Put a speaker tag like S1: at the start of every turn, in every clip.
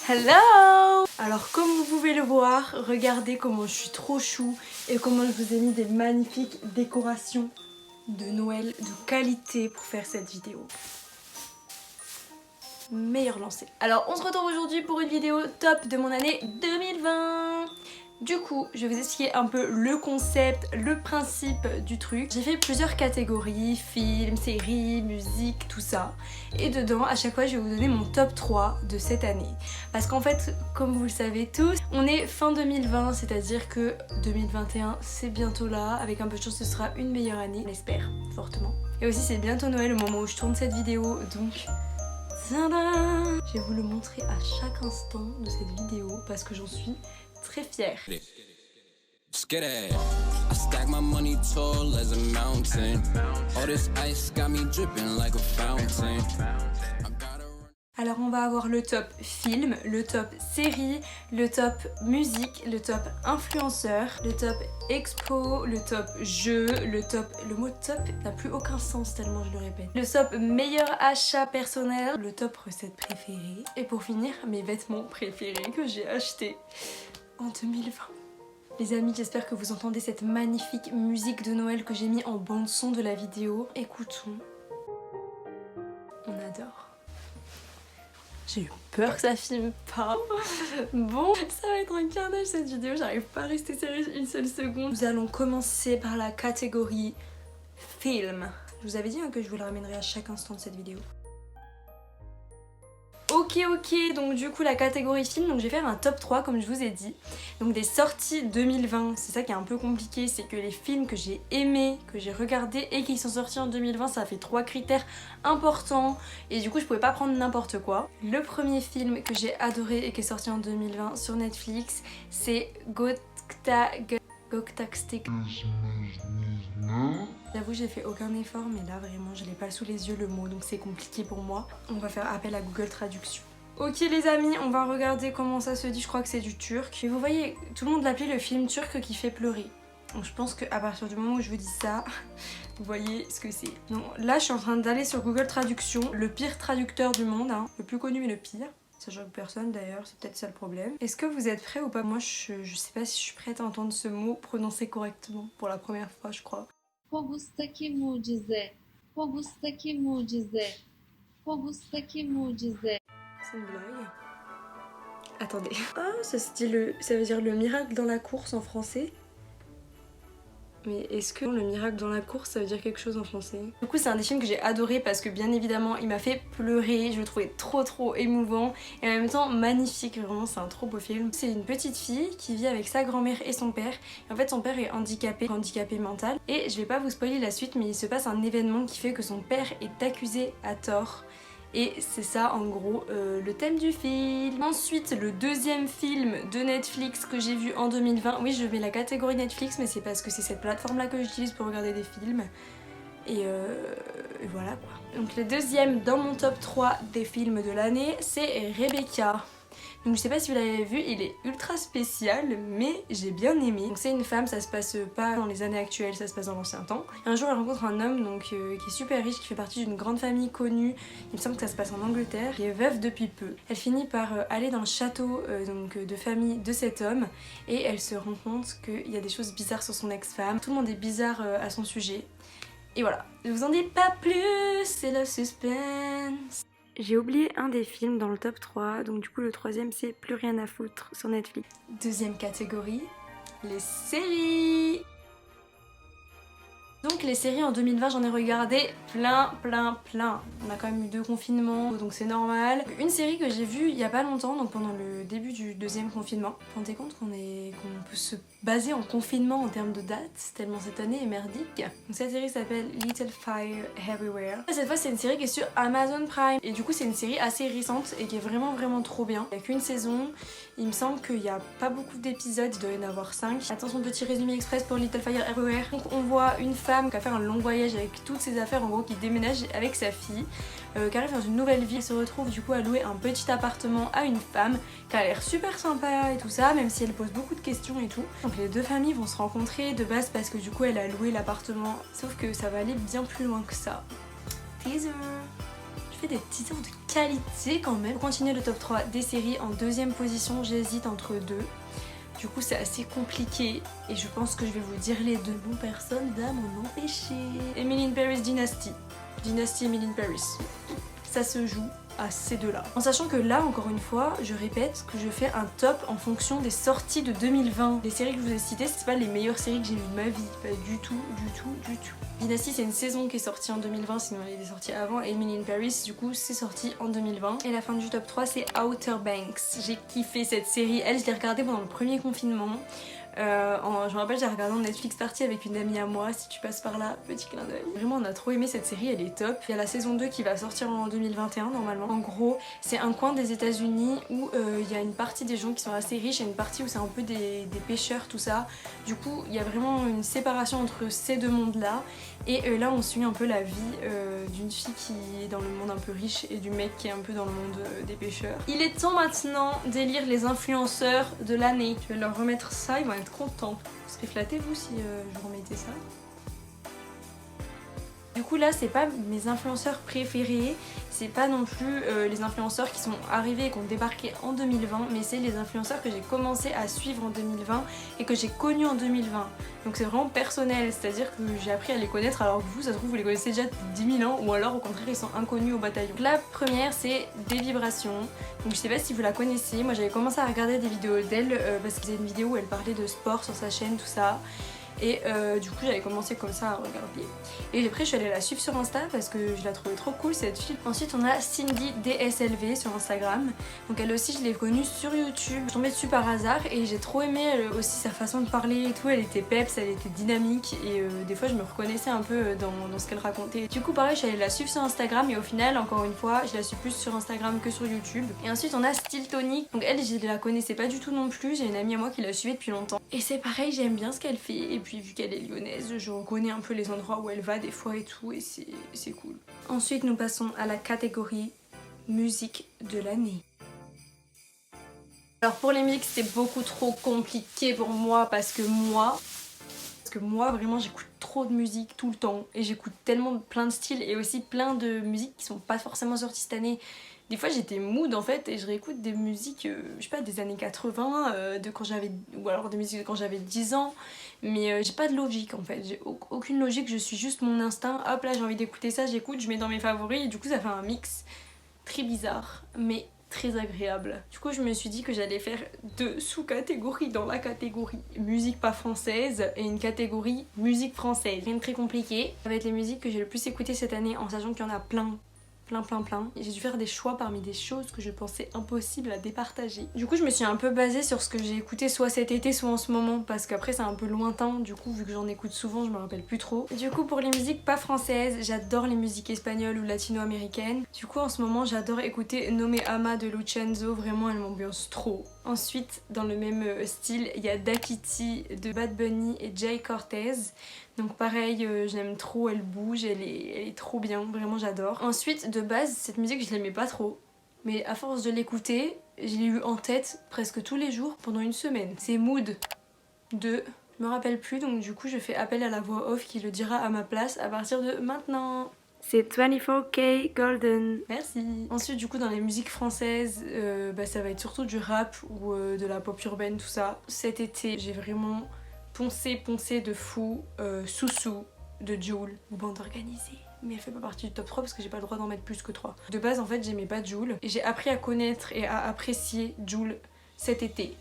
S1: Hello! Alors comme vous pouvez le voir, regardez comment je suis trop chou et comment je vous ai mis des magnifiques décorations de Noël de qualité pour faire cette vidéo. Meilleur lancé. Alors on se retrouve aujourd'hui pour une vidéo top de mon année 2020. Du coup, je vais vous expliquer un peu le concept, le principe du truc. J'ai fait plusieurs catégories, films, séries, musique, tout ça. Et dedans, à chaque fois, je vais vous donner mon top 3 de cette année. Parce qu'en fait, comme vous le savez tous, on est fin 2020, c'est-à-dire que 2021, c'est bientôt là. Avec un peu de chance, ce sera une meilleure année, on l'espère fortement. Et aussi, c'est bientôt Noël au moment où je tourne cette vidéo, donc... Tadam! Je vais vous le montrer à chaque instant de cette vidéo parce que j'en suis très fière. Alors on va avoir le top film, le top série, le top musique, le top influenceur, le top expo, le top jeu, le top... Le mot top n'a plus aucun sens tellement je le répète. Le top meilleur achat personnel, le top recette préférée. Et pour finir, mes vêtements préférés que j'ai achetés en 2020. Les amis, j'espère que vous entendez cette magnifique musique de Noël que j'ai mis en bande son de la vidéo. Écoutons. On adore. J'ai eu peur que ça filme pas. Bon, ça va être un carnage cette vidéo, j'arrive pas à rester sérieuse une seule seconde. Nous allons commencer par la catégorie film. Je vous avais dit que je vous le ramènerai à chaque instant de cette vidéo. Ok, donc du coup la catégorie film, donc je vais faire un top 3 comme je vous ai dit. Donc des sorties 2020, c'est ça qui est un peu compliqué, c'est que les films que j'ai aimés, que j'ai regardés et qui sont sortis en 2020, ça fait 3 critères importants et du coup je pouvais pas prendre n'importe quoi. Le premier film que j'ai adoré et qui est sorti en 2020 sur Netflix, c'est Goktakstik. J'avoue j'ai fait aucun effort mais là vraiment je l'ai pas sous les yeux le mot donc c'est compliqué pour moi. On va faire appel à Google Traduction. Ok les amis, on va regarder comment ça se dit, je crois que c'est du turc. Et vous voyez, tout le monde l'appelait le film turc qui fait pleurer. Donc je pense qu'à partir du moment où je vous dis ça, vous voyez ce que c'est. Donc là je suis en train d'aller sur Google Traduction, le pire traducteur du monde, hein. Le plus connu mais le pire. Ça choque personne d'ailleurs, c'est peut-être ça le problème. Est-ce que vous êtes prêts ou pas? Moi je sais pas si je suis prête à entendre ce mot prononcé correctement pour la première fois je crois.
S2: Fogustaki mucize, Fogustaki mucize, Fogustaki mucize.
S1: C'est une blague. Attendez. Ah, ça veut dire le miracle dans la course en français. Mais est-ce que le miracle dans la course ça veut dire quelque chose en français? Du coup c'est un des films que j'ai adoré parce que bien évidemment il m'a fait pleurer, je le trouvais trop émouvant et en même temps magnifique, vraiment c'est un trop beau film. C'est une petite fille qui vit avec sa grand-mère et son père et en fait son père est handicapé mental et je vais pas vous spoiler la suite mais il se passe un événement qui fait que son père est accusé à tort. Et c'est ça en gros le thème du film. Ensuite le deuxième film de Netflix que j'ai vu en 2020. Oui je mets la catégorie Netflix mais c'est parce que c'est cette plateforme là que j'utilise pour regarder des films. Et voilà quoi. Donc le deuxième dans mon top 3 des films de l'année c'est Rebecca. Donc je sais pas si vous l'avez vu, il est ultra spécial mais j'ai bien aimé. Donc c'est une femme, ça se passe pas dans les années actuelles, ça se passe dans l'ancien temps. Et un jour elle rencontre un homme donc, qui est super riche, qui fait partie d'une grande famille connue. Il me semble que ça se passe en Angleterre, qui est veuve depuis peu. Elle finit par aller dans le château de famille de cet homme et elle se rend compte qu'il y a des choses bizarres sur son ex-femme. Tout le monde est bizarre à son sujet. Et voilà, je vous en dis pas plus, c'est le suspense. J'ai oublié un des films dans le top 3, donc du coup le troisième c'est Plus rien à foutre sur Netflix. Deuxième catégorie, les séries. Donc les séries en 2020 j'en ai regardé plein. On a quand même eu 2 confinements donc c'est normal. Une série que j'ai vue il y a pas longtemps, donc pendant le début du deuxième confinement. Vous vous rendez compte qu'on peut se baser en confinement en termes de dates, tellement cette année est merdique. Donc cette série s'appelle Little Fire Everywhere. Cette fois c'est une série qui est sur Amazon Prime et du coup c'est une série assez récente et qui est vraiment trop bien. Il n'y a qu'une saison, il me semble qu'il n'y a pas beaucoup d'épisodes, il doit y en avoir 5. Attention petit résumé express pour Little Fire Everywhere. Donc on voit une femme qui va faire un long voyage avec toutes ses affaires en gros, qui déménage avec sa fille, qui arrive dans une nouvelle ville, se retrouve du coup à louer un petit appartement à une femme qui a l'air super sympa et tout ça, même si elle pose beaucoup de questions et tout. Donc les deux familles vont se rencontrer de base parce que du coup elle a loué l'appartement, sauf que ça va aller bien plus loin que ça. Teaser. fait des teasers de qualité quand même. Pour continuer le top 3 des séries, en deuxième position, j'hésite entre deux. Du coup c'est assez compliqué et je pense que je vais vous dire les deux. Bon, personne va m'en empêcher. Emily in Paris Dynasty. Dynasty Emily in Paris. Ça se joue à ces deux-là. En sachant que là, encore une fois, je répète que je fais un top en fonction des sorties de 2020. Les séries que je vous ai citées, c'est pas les meilleures séries que j'ai vues de ma vie. Pas du tout, du tout, du tout. Dynasty, c'est une saison qui est sortie en 2020, sinon elle est sortie avant. Et Emily in Paris, du coup, c'est sorti en 2020. Et la fin du top 3, c'est Outer Banks. J'ai kiffé cette série. Elle, je l'ai regardée pendant le premier confinement. Je me rappelle, j'ai regardé en Netflix party avec une amie à moi. Si tu passes par là, petit clin d'œil. Vraiment, on a trop aimé cette série, elle est top. Il y a la saison 2 qui va sortir en 2021 normalement. En gros, c'est un coin des États-Unis où il y a une partie des gens qui sont assez riches et une partie où c'est un peu des pêcheurs, tout ça. Du coup, il y a vraiment une séparation entre ces deux mondes-là. Et là, on suit un peu la vie d'une fille qui est dans le monde un peu riche et du mec qui est un peu dans le monde des pêcheurs. Il est temps maintenant d'élire les influenceurs de l'année. Je vais leur remettre ça, ils vont être contents. Vous serez flattés vous si je vous remettais ça? Du coup là c'est pas mes influenceurs préférés, c'est pas non plus les influenceurs qui sont arrivés et qui ont débarqué en 2020, mais c'est les influenceurs que j'ai commencé à suivre en 2020 et que j'ai connus en 2020. Donc c'est vraiment personnel, c'est-à-dire que j'ai appris à les connaître alors que vous, ça se trouve, vous les connaissez déjà depuis 10 000 ans ou alors au contraire ils sont inconnus au bataillon. Donc, la première c'est Des Vibrations, donc je sais pas si vous la connaissez, moi j'avais commencé à regarder des vidéos d'elle parce que c'était une vidéo où elle parlait de sport sur sa chaîne, tout ça. Et du coup j'avais commencé comme ça à regarder. Et après je suis allée la suivre sur Insta parce que je la trouvais trop cool cette fille. Ensuite on a Cindy DSLV sur Instagram. Donc elle aussi je l'ai connue sur YouTube. Je suis tombée dessus par hasard et j'ai trop aimé aussi sa façon de parler et tout. Elle était peps, elle était dynamique et des fois je me reconnaissais un peu dans ce qu'elle racontait. Du coup pareil je suis allée la suivre sur Instagram et au final encore une fois je la suis plus sur Instagram que sur YouTube. Et ensuite on a Still Tonic. Donc elle je la connaissais pas du tout non plus. J'ai une amie à moi qui la suivait depuis longtemps. Et c'est pareil, j'aime bien ce qu'elle fait. Et puis vu qu'elle est lyonnaise, je reconnais un peu les endroits où elle va des fois et tout, et c'est cool. Ensuite nous passons à la catégorie musique de l'année. Alors pour les musiques c'était beaucoup trop compliqué pour moi parce que moi vraiment j'écoute trop de musique tout le temps et j'écoute tellement plein de styles et aussi plein de musiques qui sont pas forcément sorties cette année. Des fois j'étais mood en fait et je réécoute des musiques, je sais pas, des années 80, de quand j'avais, ou alors des musiques de quand j'avais 10 ans, mais j'ai pas de logique en fait, j'ai aucune logique, je suis juste mon instinct, hop là j'ai envie d'écouter ça, j'écoute, je mets dans mes favoris et du coup ça fait un mix très bizarre mais très agréable. Du coup je me suis dit que j'allais faire deux sous-catégories dans la catégorie musique pas française et une catégorie musique française. Rien de très compliqué. Ça va être les musiques que j'ai le plus écoutées cette année en sachant qu'il y en a plein. J'ai dû faire des choix parmi des choses que je pensais impossibles à départager. Du coup je me suis un peu basée sur ce que j'ai écouté soit cet été soit en ce moment parce qu'après c'est un peu lointain, du coup vu que j'en écoute souvent je me rappelle plus trop. Du coup pour les musiques pas françaises, j'adore les musiques espagnoles ou latino-américaines. Du coup en ce moment j'adore écouter No Me Ama de Lucenzo, vraiment elle m'ambiance trop. Ensuite dans le même style il y a Dakiti de Bad Bunny et Jay Cortez. Donc pareil, je l'aime trop, elle bouge, elle est trop bien, vraiment j'adore. Ensuite de base cette musique je l'aimais pas trop, mais à force de l'écouter, je l'ai eu en tête presque tous les jours pendant une semaine. C'est Mood de... je me rappelle plus, donc du coup je fais appel à la voix off qui le dira à ma place à partir de maintenant. C'est 24K Golden. Merci. Ensuite du coup dans les musiques françaises, ça va être surtout du rap ou de la pop urbaine, tout ça. Cet été j'ai vraiment poncé de fou Soussou de Jul, ou bande organisée. Mais elle fait pas partie du top 3 parce que j'ai pas le droit d'en mettre plus que 3. De base en fait j'aimais pas Jul et j'ai appris à connaître et à apprécier Jul cet été.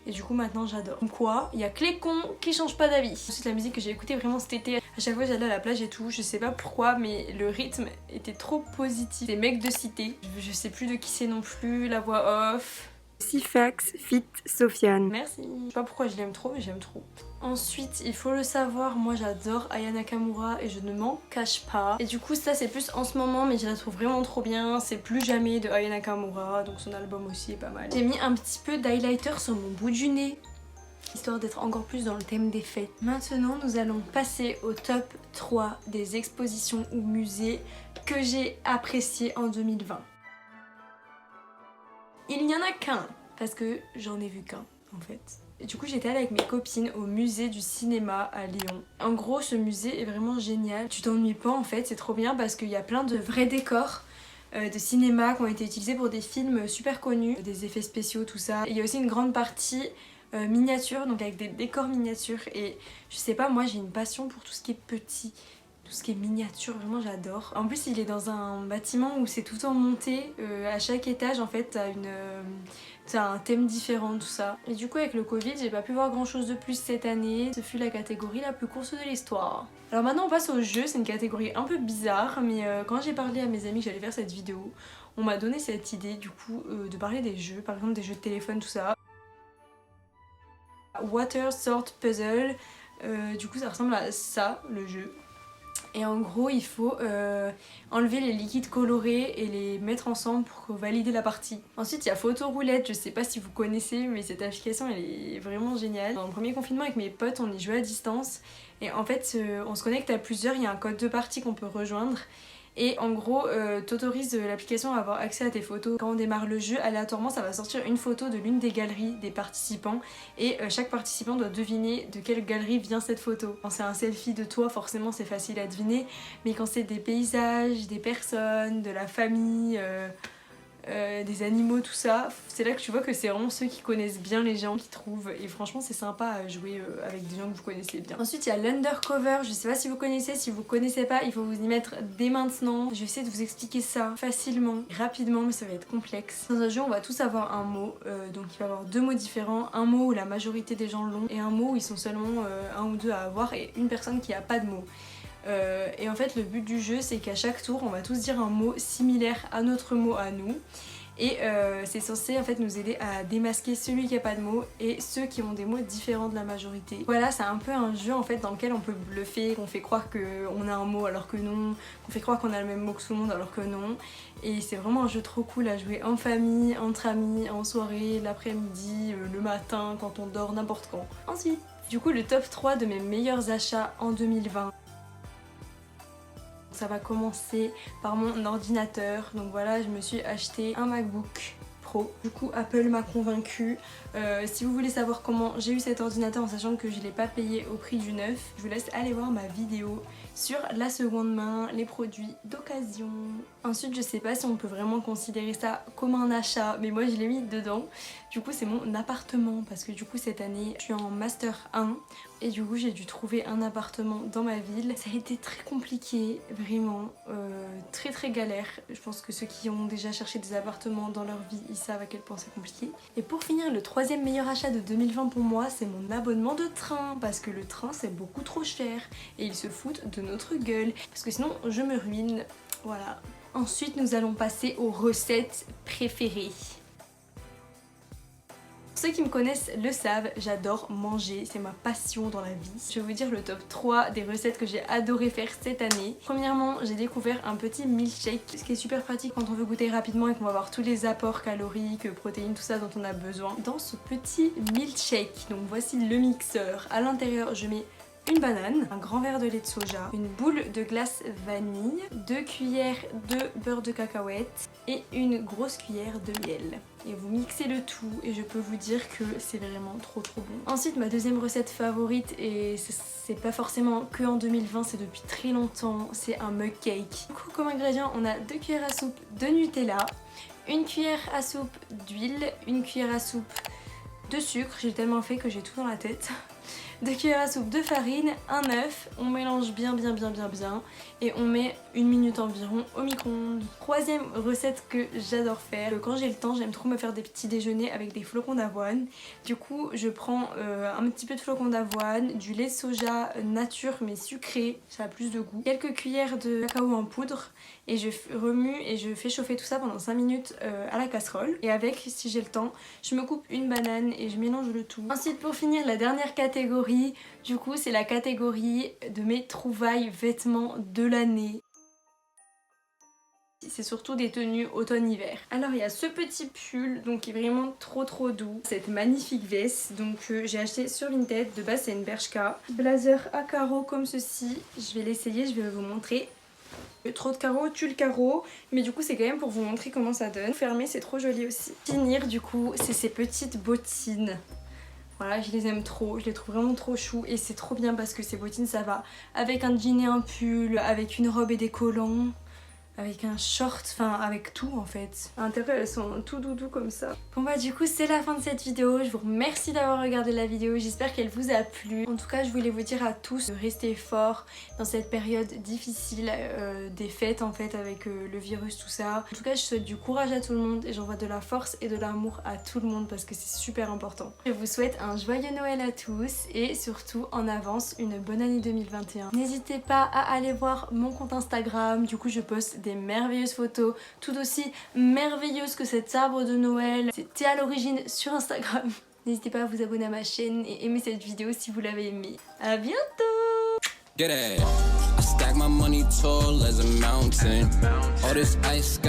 S1: Et du coup maintenant j'adore. Comme quoi, il y a que les cons qui changent pas d'avis. Ensuite la musique que j'ai écoutée vraiment cet été, à chaque fois j'allais à la plage et tout, je sais pas pourquoi mais le rythme était trop positif. Des mecs de cité, je sais plus de qui c'est non plus, la voix off. Sifax fit Sofiane. Merci. Je sais pas pourquoi je l'aime trop mais j'aime trop. Ensuite il faut le savoir, moi j'adore Aya Nakamura et je ne m'en cache pas. Et du coup ça c'est plus en ce moment mais je la trouve vraiment trop bien. C'est Plus Jamais de Aya Nakamura, donc son album aussi est pas mal. J'ai mis un petit peu d'highlighter sur mon bout du nez histoire d'être encore plus dans le thème des fêtes. Maintenant nous allons passer au top 3 des expositions ou musées que j'ai appréciés en 2020. Il n'y en a qu'un parce que j'en ai vu qu'un en fait. Et du coup j'étais allée avec mes copines au musée du cinéma à Lyon. En gros ce musée est vraiment génial, tu t'ennuies pas en fait, c'est trop bien parce qu'il y a plein de vrais décors. de cinéma qui ont été utilisés pour des films super connus, des effets spéciaux, tout ça. Et il y a aussi une grande partie miniature, donc avec des décors miniatures. Et je sais pas, moi j'ai une passion pour tout ce qui est petit, tout ce qui est miniature, vraiment j'adore. En plus il est dans un bâtiment où c'est tout en montée, à chaque étage en fait t'as un thème différent, tout ça. Et du coup avec le Covid j'ai pas pu voir grand chose de plus cette année, ce fut la catégorie la plus courte de l'histoire. Alors maintenant on passe aux jeux, c'est une catégorie un peu bizarre, mais quand j'ai parlé à mes amis que j'allais faire cette vidéo, on m'a donné cette idée du coup de parler des jeux, par exemple des jeux de téléphone, tout ça. Water Sword Puzzle, du coup ça ressemble à ça le jeu. Et en gros il faut enlever les liquides colorés et les mettre ensemble pour valider la partie. Ensuite il y a Photo Roulette, je sais pas si vous connaissez mais cette application elle est vraiment géniale. Dans le premier confinement avec mes potes on y jouait à distance et en fait on se connecte à plusieurs, il y a un code de partie qu'on peut rejoindre. Et en gros, t'autorise l'application à avoir accès à tes photos. Quand on démarre le jeu, aléatoirement, ça va sortir une photo de l'une des galeries des participants. Et chaque participant doit deviner de quelle galerie vient cette photo. Quand c'est un selfie de toi, forcément c'est facile à deviner. Mais quand c'est des paysages, des personnes, de la famille... des animaux, tout ça, c'est là que tu vois que c'est vraiment ceux qui connaissent bien les gens qui trouvent et franchement c'est sympa à jouer avec des gens que vous connaissez bien. Ensuite il y a l'undercover, je sais pas si vous connaissez, si vous connaissez pas il faut vous y mettre dès maintenant. Je vais essayer de vous expliquer ça facilement, rapidement mais ça va être complexe. Dans un jeu on va tous avoir un mot, donc il va y avoir deux mots différents, un mot où la majorité des gens l'ont et un mot où ils sont seulement un ou deux à avoir et une personne qui a pas de mot. Et en fait le but du jeu c'est qu'à chaque tour on va tous dire un mot similaire à notre mot à nous et c'est censé en fait nous aider à démasquer celui qui a pas de mots et ceux qui ont des mots différents de la majorité. Voilà, c'est un peu un jeu en fait dans lequel on peut bluffer, qu'on fait croire qu'on a un mot alors que non, qu'on fait croire qu'on a le même mot que tout le monde alors que non. Et c'est vraiment un jeu trop cool à jouer en famille, entre amis, en soirée, l'après-midi, le matin, quand on dort, n'importe quand. Ensuite, du coup le top 3 de mes meilleurs achats en 2020. Ça va commencer par mon ordinateur, donc voilà je me suis acheté un MacBook Pro. Du coup Apple m'a convaincue. Si vous voulez savoir comment j'ai eu cet ordinateur en sachant que je l'ai pas payé au prix du neuf, je vous laisse aller voir ma vidéo sur la seconde main, les produits d'occasion. Ensuite je sais pas si on peut vraiment considérer ça comme un achat, mais moi je l'ai mis dedans. Du coup c'est mon appartement parce que du coup cette année je suis en master 1 et du coup j'ai dû trouver un appartement dans ma ville. Ça a été très compliqué, vraiment très galère. Je pense que ceux qui ont déjà cherché des appartements dans leur vie ils savent à quel point c'est compliqué. Et pour finir, le troisième meilleur achat de 2020 pour moi c'est mon abonnement de train parce que le train c'est beaucoup trop cher et ils se foutent de notre gueule parce que sinon je me ruine. Voilà. Ensuite nous allons passer aux recettes préférées. Pour ceux qui me connaissent le savent, j'adore manger, c'est ma passion dans la vie. Je vais vous dire le top 3 des recettes que j'ai adoré faire cette année. Premièrement, j'ai découvert un petit milkshake, ce qui est super pratique quand on veut goûter rapidement et qu'on va avoir tous les apports caloriques, protéines, tout ça dont on a besoin dans ce petit milkshake. Donc voici le mixeur. À l'intérieur, je mets une banane, un grand verre de lait de soja, une boule de glace vanille, 2 cuillères de beurre de cacahuète et une grosse cuillère de miel. Et vous mixez le tout et je peux vous dire que c'est vraiment trop bon. Ensuite ma deuxième recette favorite, et c'est pas forcément que en 2020, c'est depuis très longtemps, c'est un mug cake. Du coup comme ingrédient on a 2 cuillères à soupe de Nutella, une cuillère à soupe d'huile, une cuillère à soupe de sucre, j'ai tellement fait que j'ai tout dans la tête. 2 cuillères à soupe de farine, un œuf, on mélange bien et on met 1 minute environ au micro-ondes. Troisième recette que j'adore faire, quand j'ai le temps j'aime trop me faire des petits déjeuners avec des flocons d'avoine. Du coup je prends un petit peu de flocons d'avoine, du lait de soja nature mais sucré, ça a plus de goût, quelques cuillères de cacao en poudre et je remue et je fais chauffer tout ça pendant 5 minutes à la casserole. Et avec, si j'ai le temps, je me coupe une banane et je mélange le tout. Ensuite pour finir la dernière catégorie, du coup c'est la catégorie de mes trouvailles vêtements de l'année. C'est surtout des tenues automne-hiver. Alors il y a ce petit pull donc qui est vraiment trop doux. Cette magnifique veste donc j'ai acheté sur Vinted. De base c'est une Bershka. Blazer à carreaux comme ceci. Je vais l'essayer, je vais vous montrer. Trop de carreaux, tue le carreau, mais du coup c'est quand même pour vous montrer comment ça donne. Fermé, c'est trop joli aussi. Finir du coup c'est ces petites bottines. Voilà, je les aime trop, je les trouve vraiment trop chou et c'est trop bien parce que ces bottines ça va avec un jean et un pull, avec une robe et des collants. avec un short, enfin avec tout en fait. À l'intérieur elles sont tout doudou comme ça. Bon bah du coup c'est la fin de cette vidéo, je vous remercie d'avoir regardé la vidéo, j'espère qu'elle vous a plu. En tout cas je voulais vous dire à tous de rester forts dans cette période difficile des fêtes en fait avec le virus tout ça. En tout cas je souhaite du courage à tout le monde et j'envoie de la force et de l'amour à tout le monde parce que c'est super important. Je vous souhaite un joyeux Noël à tous et surtout en avance une bonne année 2021. N'hésitez pas à aller voir mon compte Instagram, du coup je poste des merveilleuses photos, tout aussi merveilleuses que cet arbre de Noël. C'était à l'origine sur Instagram. N'hésitez pas à vous abonner à ma chaîne et aimer cette vidéo si vous l'avez aimée. À bientôt!
S3: Get it. I stack my money tall as a mountain. All this ice got